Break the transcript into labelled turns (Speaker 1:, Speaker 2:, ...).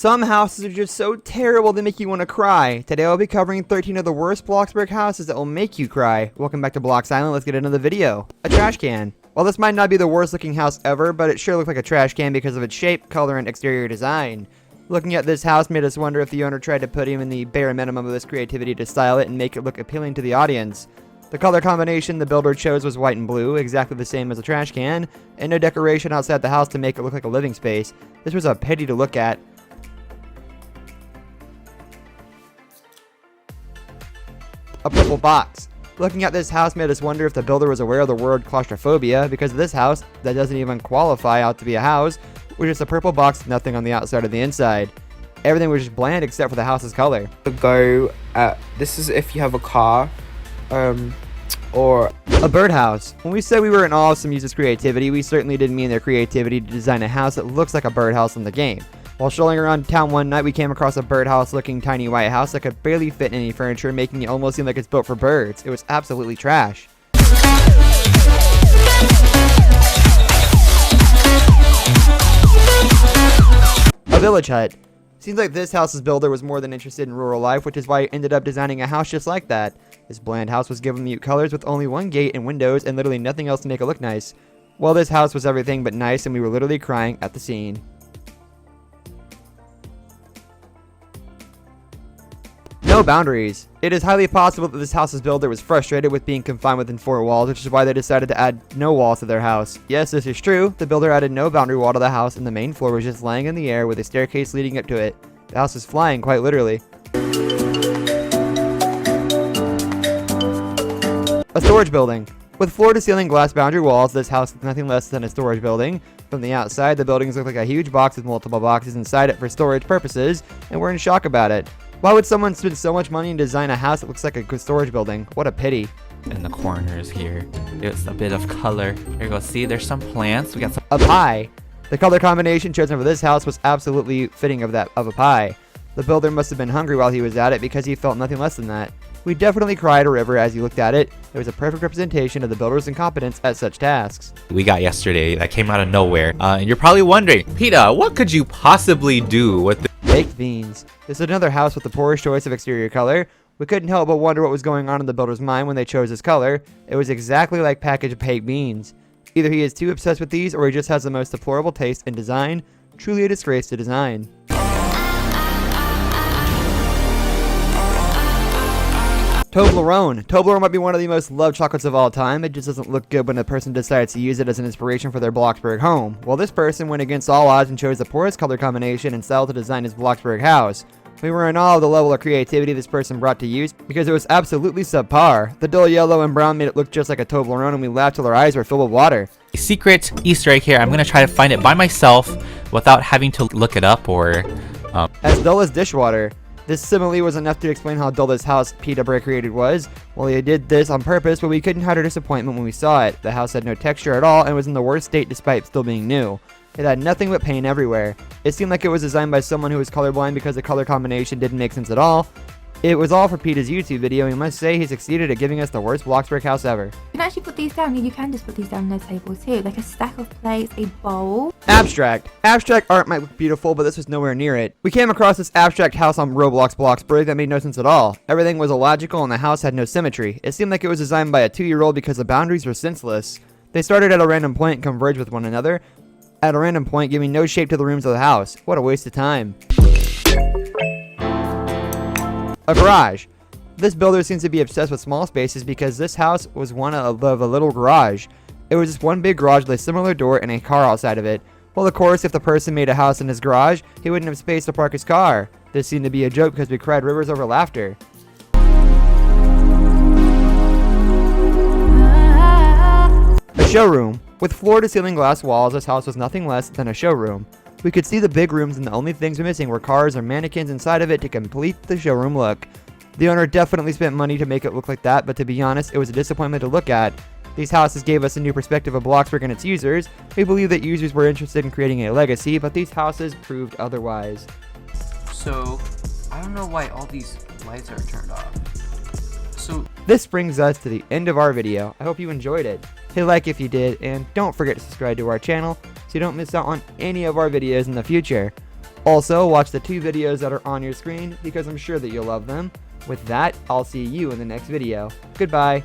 Speaker 1: Some houses are just so terrible they make you want to cry. Today I'll be covering 13 of the worst Bloxburg houses that will make you cry. Welcome back to Blox Island. Let's get into the video. A trash can. While this might not be the worst looking house ever, but it sure looked like a trash can because of its shape, color, and exterior design. Looking at this house made us wonder if the owner tried to put even the bare minimum of this creativity to style it and make it look appealing to the audience. The color combination the builder chose was white and blue, exactly the same as a trash can, and no decoration outside the house to make it look like a living space. This was a pity to look at. A purple box. Looking at this house made us wonder if the builder was aware of the word claustrophobia, because this house, that doesn't even qualify out to be a house, was just a purple box with nothing on the outside or the inside. Everything was just bland except for the house's color.
Speaker 2: This is if you have a car, or
Speaker 1: a birdhouse. When we said we were in awe of some user's creativity, we certainly didn't mean their creativity to design a house that looks like a birdhouse in the game. While strolling around town one night, we came across a birdhouse looking tiny white house that could barely fit in any furniture, making it almost seem like it's built for birds. It was absolutely trash. A village hut. Seems like this house's builder was more than interested in rural life, which is why he ended up designing a house just like that. This bland house was given mute colors with only one gate and windows and literally nothing else to make it look nice. Well, this house was everything but nice, and we were literally crying at the scene. No boundaries. It is highly possible that this house's builder was frustrated with being confined within 4 walls, which is why they decided to add no walls to their house. Yes, this is true. The builder added no boundary wall to the house, and the main floor was just laying in the air with a staircase leading up to it. The house is flying, quite literally. A storage building. With floor-to-ceiling glass boundary walls, this house is nothing less than a storage building. From the outside, the buildings look like a huge box with multiple boxes inside it for storage purposes, and we're in shock about it. Why would someone spend so much money and design a house that looks like a good storage building? What a pity.
Speaker 3: In the corners here, it's a bit of color. Here you go, see, there's some plants. We got some.
Speaker 1: A pie. The color combination chosen for this house was absolutely fitting of a pie. The builder must have been hungry while he was at it, because he felt nothing less than that. We definitely cried a river as you looked at it. It was a perfect representation of the builder's incompetence at such tasks.
Speaker 3: We got yesterday that came out of nowhere, and you're probably wondering, Peter, what could you possibly do with the
Speaker 1: baked beans? This is another house with the poorest choice of exterior color. We couldn't help but wonder what was going on in the builder's mind when they chose this color. It was exactly like packaged baked beans. Either he is too obsessed with these, or he just has the most deplorable taste in design. Truly a disgrace to design. Toblerone. Toblerone might be one of the most loved chocolates of all time. It just doesn't look good when a person decides to use it as an inspiration for their Bloxburg home. Well, this person went against all odds and chose the poorest color combination and style to design his Bloxburg house. We were in awe of the level of creativity this person brought to use, because it was absolutely subpar. The dull yellow and brown made it look just like a Toblerone, and we laughed till our eyes were filled with water.
Speaker 3: secret Easter egg here? I'm gonna try to find it by myself without having to look it up or.
Speaker 1: As dull as dishwater. This simile was enough to explain how dull this house Peterborough created was. Well, he did this on purpose, but we couldn't hide our disappointment when we saw it. The house had no texture at all and was in the worst state despite still being new. It had nothing but paint everywhere. It seemed like it was designed by someone who was colorblind, because the color combination didn't make sense at all. It was all for Peter's YouTube video, and we must say he succeeded at giving us the worst Bloxburg house ever.
Speaker 4: You can actually put these down. You can just put these down on the table too, like a stack of plates, a bowl.
Speaker 1: Abstract. Abstract art might look beautiful, but this was nowhere near it. We came across this abstract house on Roblox Bloxburg that made no sense at all. Everything was illogical and the house had no symmetry. It seemed like it was designed by a 2-year-old because the boundaries were senseless. They started at a random point and converged with one another at a random point, giving no shape to the rooms of the house. What a waste of time. A garage. This builder seems to be obsessed with small spaces, because this house was one of a little garage. It was just one big garage with a similar door and a car outside of it. Well, of course, if the person made a house in his garage, he wouldn't have space to park his car. This seemed to be a joke because we cried rivers over laughter. A showroom. With floor-to-ceiling glass walls, this house was nothing less than a showroom. We could see the big rooms, and the only things missing were cars or mannequins inside of it to complete the showroom look. The owner definitely spent money to make it look like that, but to be honest, it was a disappointment to look at. These houses gave us a new perspective of Bloxburg and its users. We believe that users were interested in creating a legacy, but these houses proved otherwise.
Speaker 2: So, I don't know why all these lights are turned off. So,
Speaker 1: this brings us to the end of our video. I hope you enjoyed it. Hit like if you did, and don't forget to subscribe to our channel so you don't miss out on any of our videos in the future. Also, watch the 2 videos that are on your screen because I'm sure that you'll love them. With that, I'll see you in the next video. Goodbye.